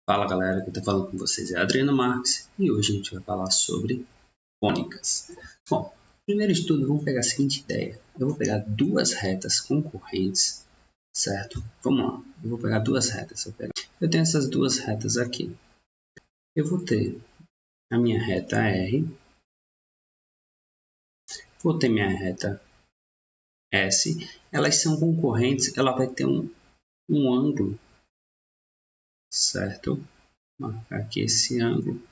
Fala galera, quem está falando com vocês é Adriano Marques e hoje a gente vai falar sobre cônicas. Bom, primeiro estudo, vamos pegar a seguinte ideia. Eu vou pegar duas retas concorrentes, certo? Vamos lá, eu vou pegar duas retas. Eu tenho essas duas retas aqui. Eu vou ter a minha reta R, vou ter minha reta S. Elas são concorrentes, ela vai ter um ângulo, certo? Vou marcar aqui esse ângulo.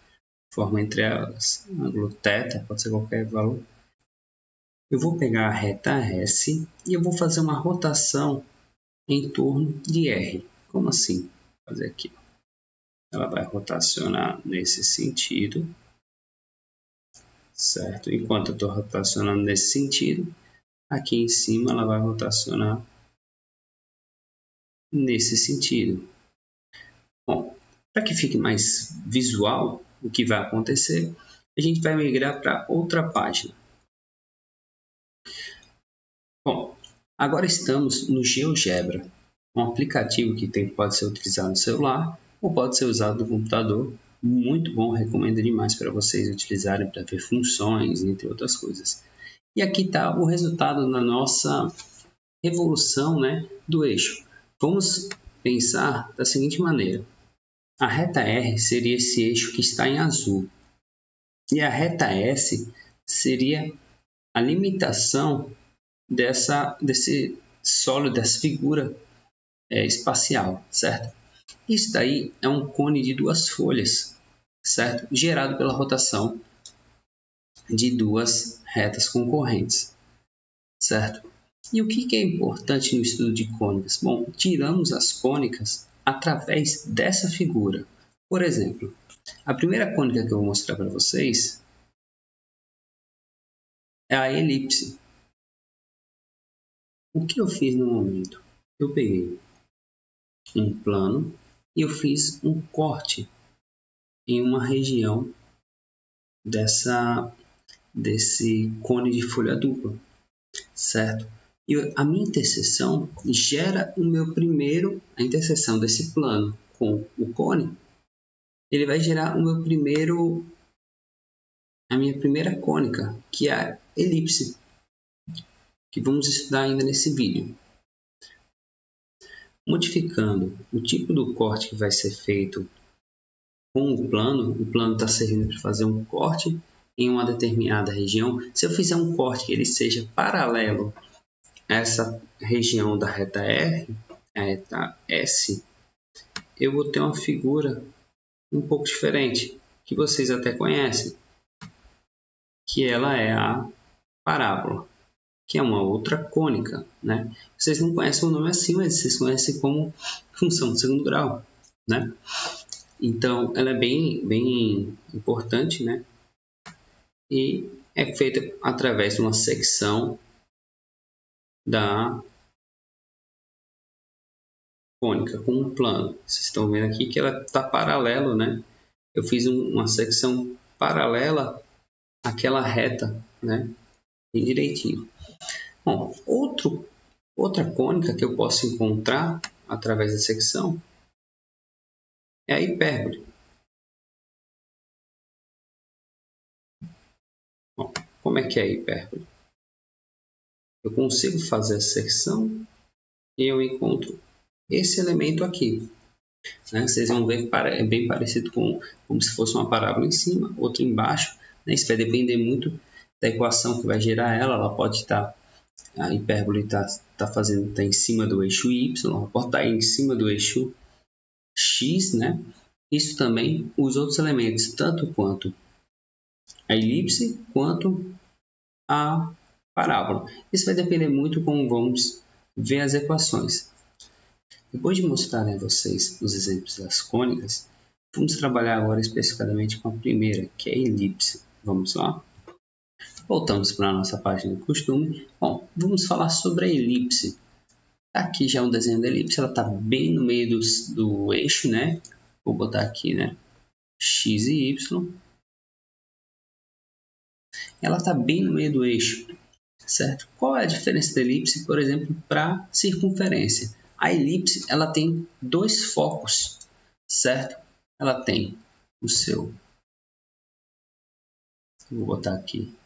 Forma entre elas, ângulo θ, pode ser qualquer valor. Eu vou pegar a reta S e eu vou fazer uma rotação em torno de R. Como assim? Vou fazer aqui. Ela vai rotacionar nesse sentido, certo? Enquanto eu estou rotacionando nesse sentido, aqui em cima ela vai rotacionar nesse sentido. Bom, para que fique mais visual o que vai acontecer, a gente vai migrar para outra página. Bom, agora estamos no GeoGebra, um aplicativo que pode ser utilizado no celular ou pode ser usado no computador. Muito bom, recomendo demais para vocês utilizarem para ver funções, entre outras coisas. E aqui está o resultado da nossa revolução, do eixo. Vamos pensar da seguinte maneira. A reta R seria esse eixo que está em azul. E a reta S seria a limitação desse sólido, dessa figura espacial, certo? Isso daí é um cone de duas folhas, certo? Gerado pela rotação de duas retas concorrentes, certo? E o que é importante no estudo de cônicas? Bom, tiramos as cônicas através dessa figura. Por exemplo, a primeira cônica que eu vou mostrar para vocês é a elipse. O que eu fiz no momento? Eu peguei um plano e eu fiz um corte em uma região desse cone de folha dupla, certo? E a minha interseção gera a interseção desse plano com o cone, ele vai gerar a minha primeira cônica, que é a elipse, que vamos estudar ainda nesse vídeo. Modificando o tipo do corte que vai ser feito com o plano está servindo para fazer um corte em uma determinada região. Se eu fizer um corte que ele seja paralelo a essa região da reta R, a reta S, eu vou ter uma figura um pouco diferente, que vocês até conhecem, que ela é a parábola, que é uma outra cônica, Vocês não conhecem o nome assim, mas vocês conhecem como função de segundo grau, Então, ela é bem importante, E é feita através de uma secção da cônica com um plano. Vocês estão vendo aqui que ela está paralelo, Eu fiz uma secção paralela àquela reta, Bem direitinho. Bom, outra cônica que eu posso encontrar através da secção é a hipérbole. Bom, como é que é a hipérbole? Eu consigo fazer a secção e eu encontro esse elemento aqui. Vocês vão ver que é bem parecido como se fosse uma parábola em cima, outra embaixo. Isso vai depender muito da equação que vai gerar ela. Ela pode estar, a hipérbole está em cima do eixo y, ela pode estar em cima do eixo x, Isso também, os outros elementos, tanto quanto a elipse, quanto a parábola. Isso vai depender muito como vamos ver as equações. Depois de mostrar a vocês os exemplos das cônicas, vamos trabalhar agora especificamente com a primeira, que é a elipse. Vamos lá? Voltamos para a nossa página de costume. Bom, vamos falar sobre a elipse. Aqui já é um desenho da elipse, ela está bem no meio do eixo, Vou botar aqui, x e y. Ela está bem no meio do eixo, certo? Qual é a diferença da elipse, por exemplo, para circunferência? A elipse ela tem dois focos, certo? ela tem o seu, vou botar aqui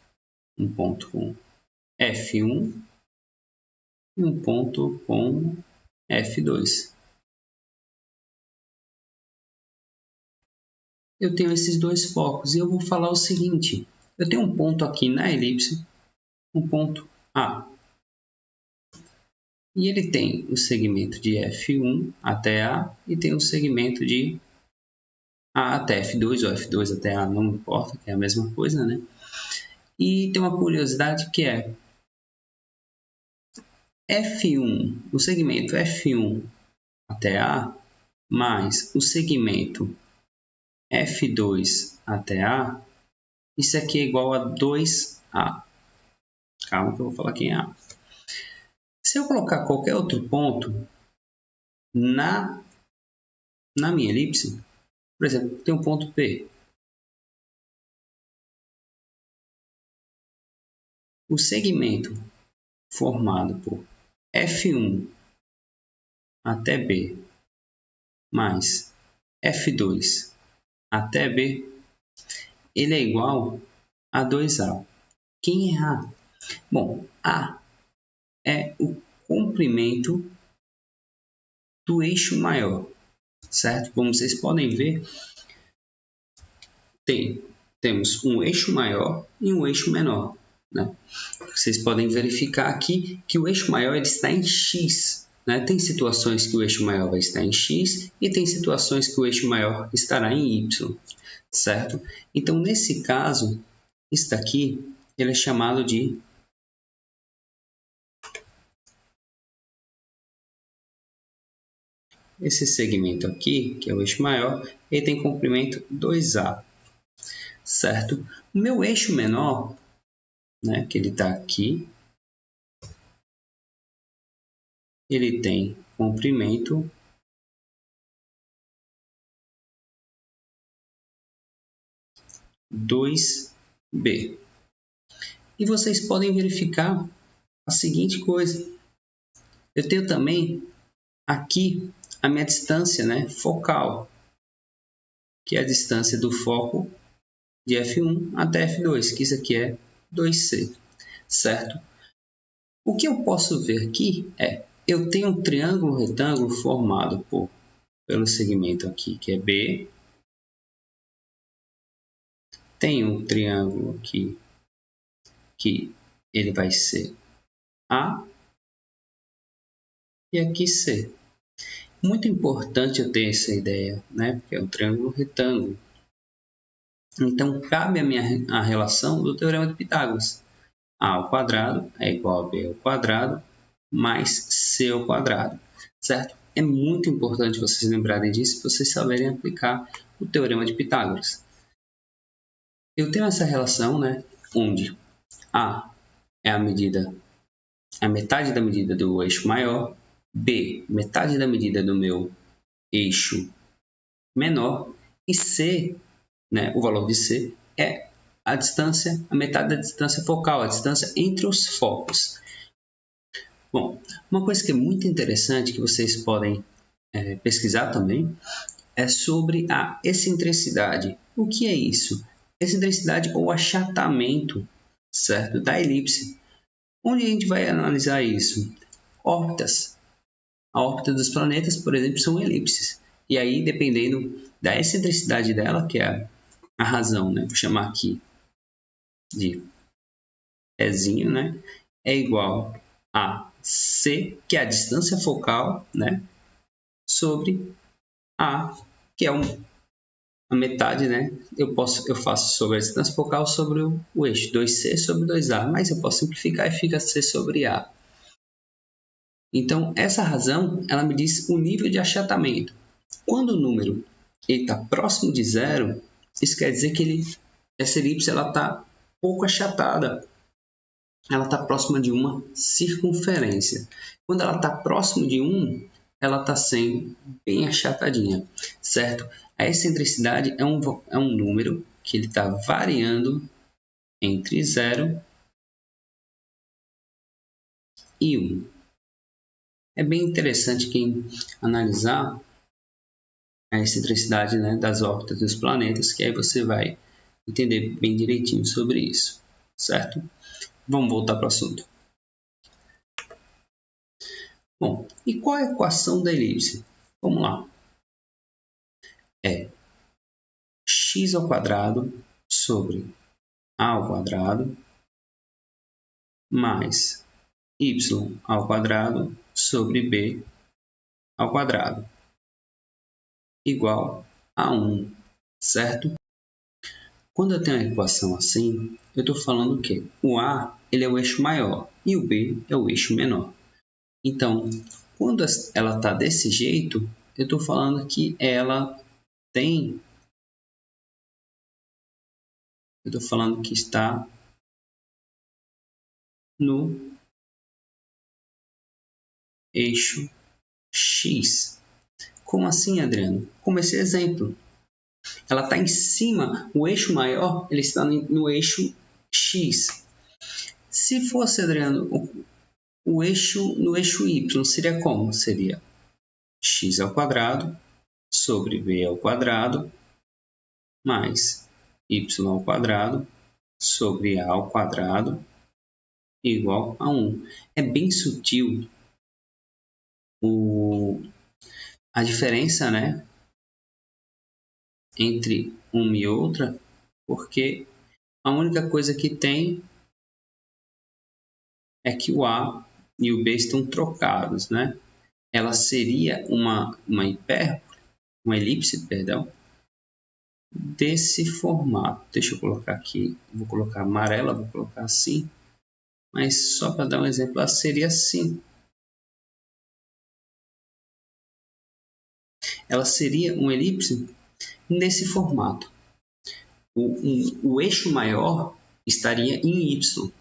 um ponto com F1 e um ponto com F2. Eu tenho esses dois focos e eu vou falar o seguinte, eu tenho um ponto aqui na elipse, um ponto A, e ele tem o segmento de F1 até A e tem o segmento de A até F2 ou F2 até A, não importa, que é a mesma coisa, né? E tem uma curiosidade que é F1, o segmento F1 até A, mais o segmento F2 até A, isso aqui é igual a 2A. Calma que eu vou falar aqui em A. Se eu colocar qualquer outro ponto na minha elipse, por exemplo, tem um ponto P. O segmento formado por F1 até B mais F2 até B, ele é igual a 2A. Quem é A? Bom, A é o comprimento do eixo maior, certo? Como vocês podem ver, temos um eixo maior e um eixo menor, né? Vocês podem verificar aqui que o eixo maior ele está em X, né? Tem situações que o eixo maior vai estar em X e tem situações que o eixo maior estará em Y, certo? Então, nesse caso, isso daqui ele é chamado de esse segmento aqui, que é o eixo maior, ele tem comprimento 2A, certo? O meu eixo menor, né, que ele está aqui, ele tem comprimento 2B. E vocês podem verificar a seguinte coisa. Eu tenho também aqui a minha distância, né, focal, que é a distância do foco de F1 até F2, que isso aqui é 2C, certo? O que eu posso ver aqui é, eu tenho um triângulo retângulo formado pelo segmento aqui, que é B. Tem um triângulo aqui, que ele vai ser A. E aqui C. Muito importante eu ter essa ideia, né? Porque é um triângulo retângulo. Então, cabe a relação do Teorema de Pitágoras. A ao quadrado é igual a B ao quadrado mais C ao quadrado, certo? É muito importante vocês lembrarem disso e vocês saberem aplicar o Teorema de Pitágoras. Eu tenho essa relação, né, onde A é a metade da medida do eixo maior, B, metade da medida do meu eixo menor, e C, né, o valor de C, é a distância, a metade da distância focal, a distância entre os focos. Bom, uma coisa que é muito interessante que vocês podem pesquisar também é sobre a excentricidade. O que é isso? Excentricidade ou achatamento, certo, da elipse. Onde a gente vai analisar isso? Órbitas. A órbita dos planetas, por exemplo, são elipses. E aí, dependendo da excentricidade dela, que é a razão, né? Vou chamar aqui de Ezinho, né? É igual a C, que é a distância focal, né? Sobre A, que é a metade, né? Eu faço sobre a distância focal sobre o eixo, 2C sobre 2A, mas eu posso simplificar e fica C sobre A. Então, essa razão, ela me diz o nível de achatamento. Quando o número está próximo de zero, isso quer dizer que essa elipse está pouco achatada. Ela está próxima de uma circunferência. Quando ela está próximo de 1, ela está sendo bem achatadinha, certo? A excentricidade é um número que ele está variando entre 0 e 1. É bem interessante quem analisar a excentricidade, né, das órbitas dos planetas, que aí você vai entender bem direitinho sobre isso, certo? Vamos voltar para o assunto. Bom, e qual é a equação da elipse? Vamos lá. É x ao quadrado sobre a ao quadrado mais y ao quadrado sobre b ao quadrado igual a 1, certo? Quando eu tenho uma equação assim, eu estou falando que o A ele é o eixo maior e o B é o eixo menor. Então, quando ela está desse jeito, eu estou falando que ela tem... Eu estou falando que está no eixo X. Como assim, Adriano? Como esse exemplo. Ela está em cima, o eixo maior ele está no eixo X. Se fosse, Adriano, no eixo Y, seria como? Seria x ao quadrado sobre b ao quadrado mais y ao quadrado sobre a ao quadrado igual a 1. É bem sutil a diferença, né, entre uma e outra, porque a única coisa que tem é que o A e o B estão trocados, né? Ela seria uma hipérbole, uma elipse, perdão, desse formato. Deixa eu colocar aqui, vou colocar amarela, vou colocar assim, mas só para dar um exemplo, ela seria assim. Ela seria uma elipse nesse formato. O eixo maior estaria em Y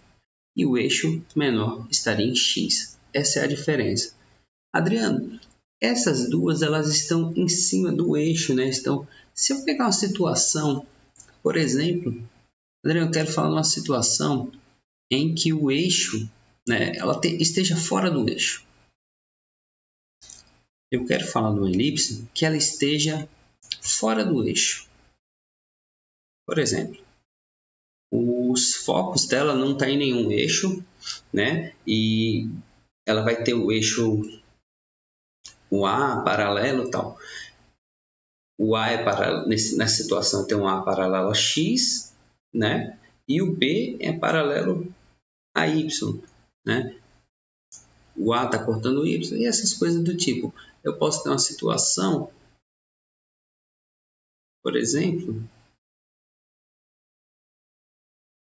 e o eixo menor estaria em X. Essa é a diferença. Adriano, essas duas elas estão em cima do eixo, né? Então, se eu pegar uma situação, por exemplo, Adriano, eu quero falar de uma situação em que o eixo, né, esteja fora do eixo. Eu quero falar de uma elipse que ela esteja fora do eixo. Por exemplo, os focos dela não estão em nenhum eixo, né? E ela vai ter o eixo, o A paralelo e tal. O A é paralelo, nessa situação tem um A paralelo a X, né? E o B é paralelo a Y, né? O A está cortando o Y e essas coisas do tipo. Eu posso ter uma situação, por exemplo,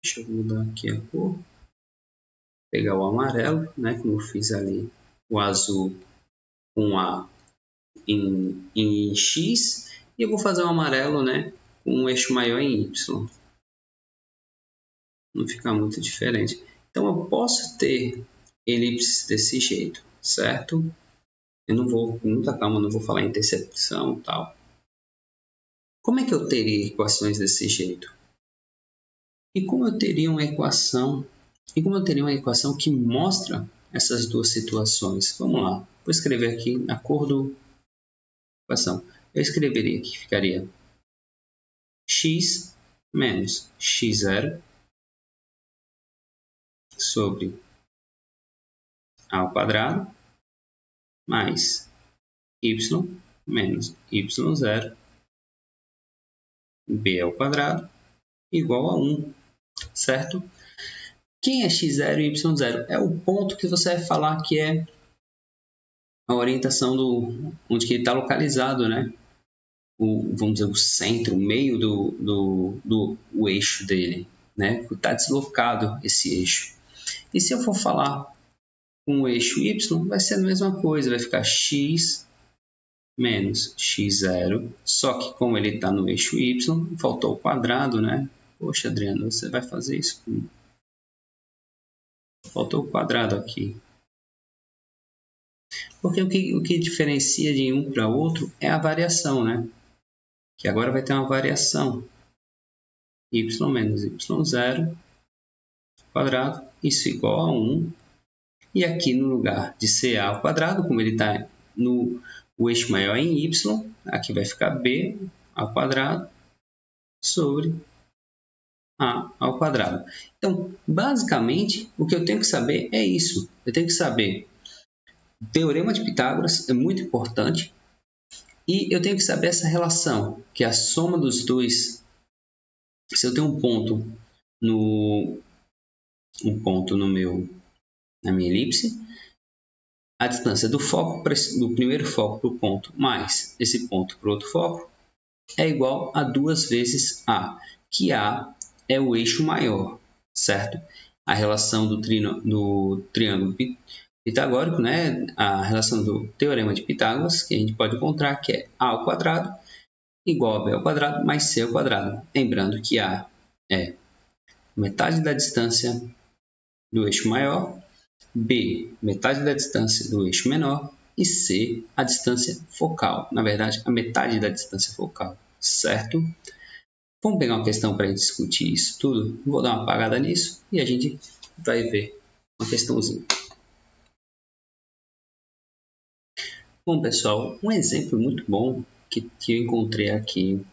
deixa eu mudar aqui a cor, pegar o amarelo, né? Como eu fiz ali, o azul com A em X e eu vou fazer um amarelo, né? Com um eixo maior em Y. Não fica muito diferente. Então eu posso ter elipses desse jeito, certo? Eu não vou, com muita calma, não vou falar em intercepção e tal. Como é que eu teria equações desse jeito? E como eu teria uma equação? E como eu teria uma equação que mostra essas duas situações? Vamos lá. Vou escrever aqui a cor da equação. Eu escreveria aqui, ficaria x menos x0 sobre a ao quadrado mais y menos y0 b ao quadrado igual a 1, certo? Quem é x0 e y0? É o ponto que você vai falar que é a orientação onde que ele está localizado, né? Vamos dizer, o centro, o meio do eixo dele, né? Está deslocado esse eixo. E se eu for falar com o eixo y, vai ser a mesma coisa, vai ficar x menos x0, só que como ele está no eixo y, faltou o quadrado, né? Poxa, Adriano, você vai fazer isso comigo. Faltou o quadrado aqui. Porque o que diferencia de um para outro é a variação, né? Que agora vai ter uma variação. Y menos y0 quadrado, isso igual a 1. E aqui no lugar de CA ao quadrado, como ele está no o eixo maior é em y, aqui vai ficar b ao quadrado sobre a ao quadrado. Então, basicamente, o que eu tenho que saber é isso. Eu tenho que saber o Teorema de Pitágoras, é muito importante, e eu tenho que saber essa relação, que é a soma dos dois. Se eu tenho um ponto na minha elipse, a distância do primeiro foco para o ponto mais esse ponto para o outro foco é igual a 2 vezes A, que A é o eixo maior, certo? A relação do triângulo pitagórico, né? A relação do Teorema de Pitágoras, que a gente pode encontrar que é A ao quadrado igual a B ao quadrado mais C ao quadrado. Lembrando que A é metade da distância do eixo maior, B, metade da distância do eixo menor e C, a distância focal. Na verdade, a metade da distância focal, certo? Vamos pegar uma questão para discutir isso tudo? Vou dar uma apagada nisso e a gente vai ver uma questãozinha. Bom, pessoal, um exemplo muito bom que eu encontrei aqui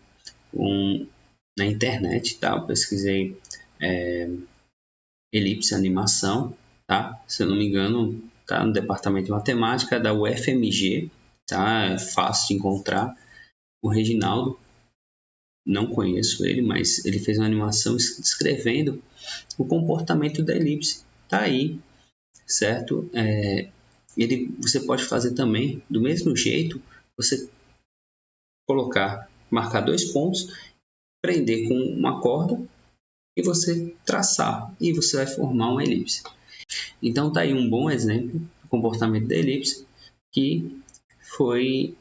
na internet, tá? Eu pesquisei elipse animação, tá? Se eu não me engano, tá no departamento de matemática da UFMG, tá? É fácil de encontrar. O Reginaldo, não conheço ele, mas ele fez uma animação descrevendo o comportamento da elipse. Tá aí, certo? Você pode fazer também do mesmo jeito, você marcar 2 pontos, prender com uma corda e você traçar, e você vai formar uma elipse. Então tá aí um bom exemplo do comportamento da elipse que foi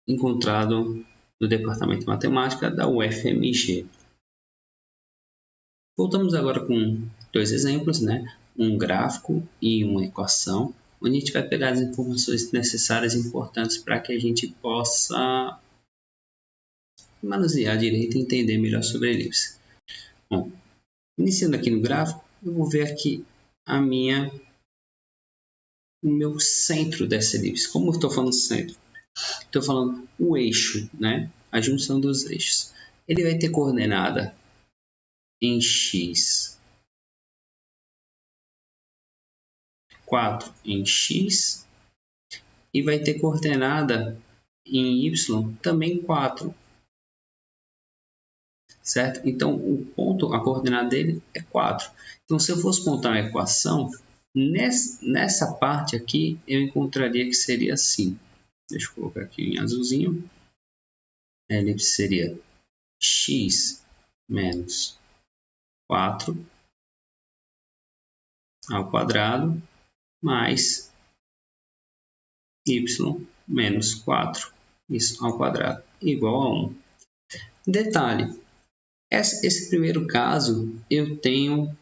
encontrado no departamento de matemática da UFMG. Voltamos agora com 2 exemplos, né? Um gráfico e uma equação, onde a gente vai pegar as informações necessárias e importantes para que a gente possa manusear direito e entender melhor sobre a elipse. Bom, iniciando aqui no gráfico, eu vou ver aqui o meu centro dessa elipse. Como eu estou falando centro? Estou falando o eixo, né? A junção dos eixos. Ele vai ter coordenada em x, 4 em x, e vai ter coordenada em y também 4. Certo? Então, a coordenada dele é 4. Então, se eu fosse montar uma equação, nessa parte aqui, eu encontraria que seria assim. Deixa eu colocar aqui em azulzinho. A elipse seria x menos 4 ao quadrado mais y menos 4 isso ao quadrado igual a 1. Detalhe, esse primeiro caso eu tenho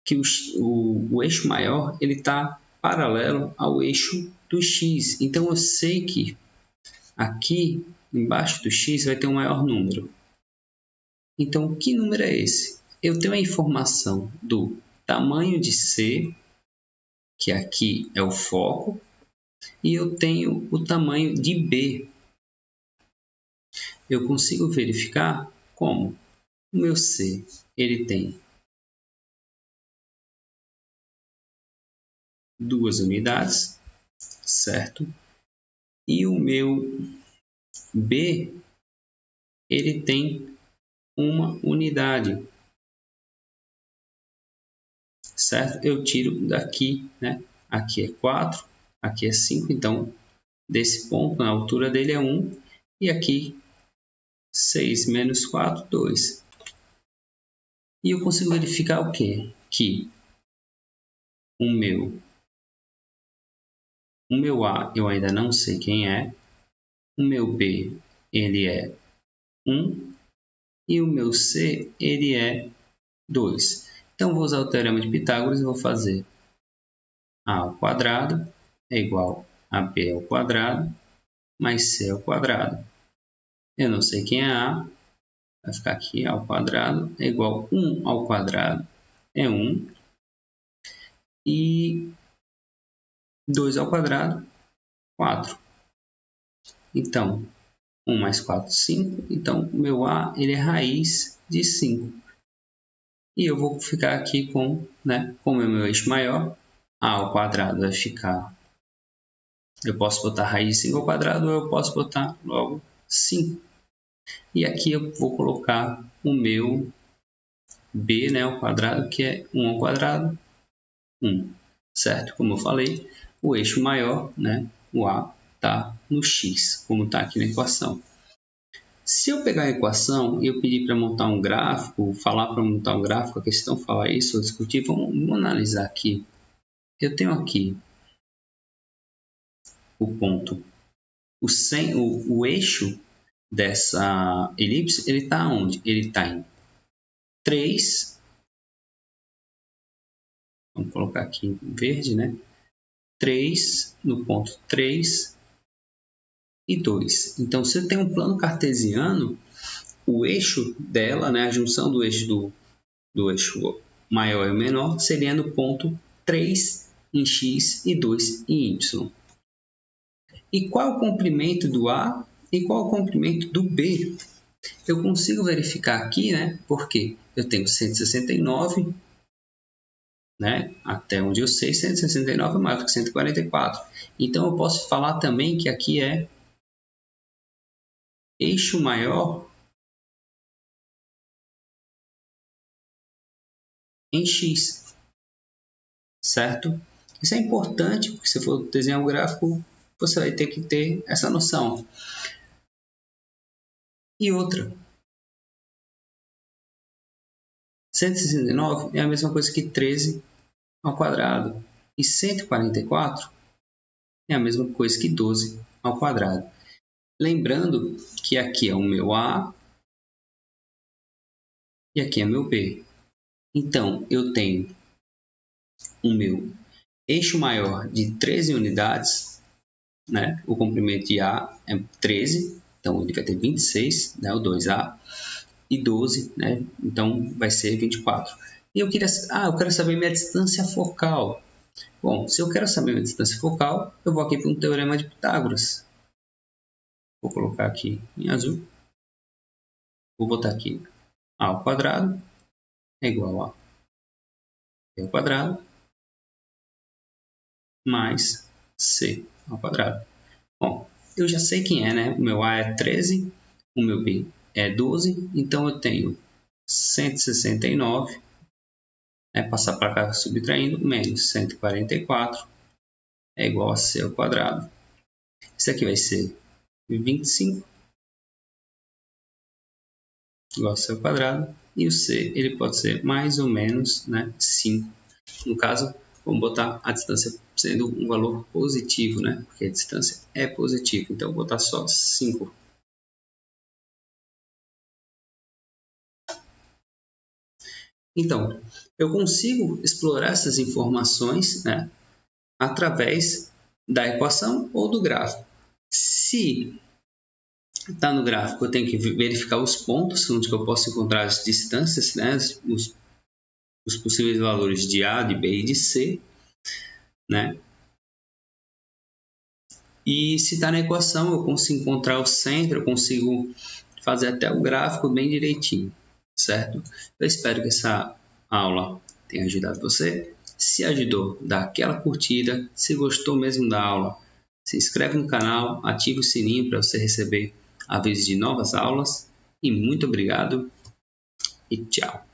que o eixo maior está paralelo ao eixo do x. Então eu sei que aqui embaixo do x vai ter um maior número. Então que número é esse? Eu tenho a informação do tamanho de C, que aqui é o foco, e eu tenho o tamanho de B. Eu consigo verificar como? O meu C ele tem 2 unidades, certo? E o meu B ele tem 1 unidade, certo? Eu tiro daqui, né? Aqui é 4, aqui é 5, então desse ponto, a altura dele é 1, e aqui 6 menos 4, 2. E eu consigo verificar o quê? Que o meu A eu ainda não sei quem é, o meu B ele é 1 e o meu C ele é 2. Então vou usar o teorema de Pitágoras e vou fazer A ao quadrado é igual a B ao quadrado mais C ao quadrado. Eu não sei quem é A, vai ficar aqui ao quadrado é igual a 1 ao quadrado é 1 e 2 ao quadrado 4. Então, 1 mais 4, 5. Então, o meu A ele é raiz de 5. E eu vou ficar aqui com, como é o meu eixo maior, A ao quadrado vai ficar... Eu posso botar raiz de 5 ao quadrado ou eu posso botar logo 5. E aqui eu vou colocar o meu B, ao quadrado, que é 1 ao quadrado, 1. Certo? Como eu falei, o eixo maior, o A, está no X, como está aqui na equação. Se eu pegar a equação e eu pedir para montar um gráfico, falar para montar um gráfico, a questão fala isso, ou discutir, vamos analisar aqui. Eu tenho aqui o ponto, o eixo dessa elipse, ele está onde? Ele está em 3, vamos colocar aqui em verde, 3, no ponto 3 e 2. Então, se eu tenho um plano cartesiano, o eixo dela, a junção do eixo do eixo maior e menor, seria no ponto 3 em x e 2 em y. E qual é o comprimento do A e qual é o comprimento do B? Eu consigo verificar aqui, porque eu tenho 169, até onde eu sei, 169 é maior do que 144. Então, eu posso falar também que aqui é eixo maior em x, certo? Isso é importante, porque se for desenhar um gráfico, você vai ter que ter essa noção. E outra, 169 é a mesma coisa que 13 ao quadrado. E 144 é a mesma coisa que 12 ao quadrado. Lembrando que aqui é o meu A e aqui é meu B. Então, eu tenho o meu eixo maior de 13 unidades, o comprimento de A é 13, então ele vai ter 26, o 2A, e 12, então vai ser 24. E eu quero saber minha distância focal. Bom, se eu quero saber minha distância focal, eu vou aqui para um teorema de Pitágoras. Vou colocar aqui em azul. Vou botar aqui A ao quadrado é igual a B ao quadrado mais C ao quadrado. Bom, eu já sei quem é, O meu A é 13, o meu B é 12, então eu tenho 169, passar para cá subtraindo, menos 144 é igual a C ao quadrado. Isso aqui vai ser 25 igual a C ao quadrado. E o C ele pode ser mais ou menos 5. No caso, vamos botar a distância sendo um valor positivo, porque a distância é positiva. Então, eu vou botar só 5. Então, eu consigo explorar essas informações através da equação ou do gráfico. Se está no gráfico, eu tenho que verificar os pontos onde eu posso encontrar as distâncias, os possíveis valores de A, de B e de C, E se está na equação, eu consigo encontrar o centro, eu consigo fazer até o gráfico bem direitinho, certo? Eu espero que essa aula tenha ajudado você. Se ajudou, dá aquela curtida. Se gostou mesmo da aula, se inscreve no canal, ativa o sininho para você receber avisos de novas aulas. E muito obrigado e tchau!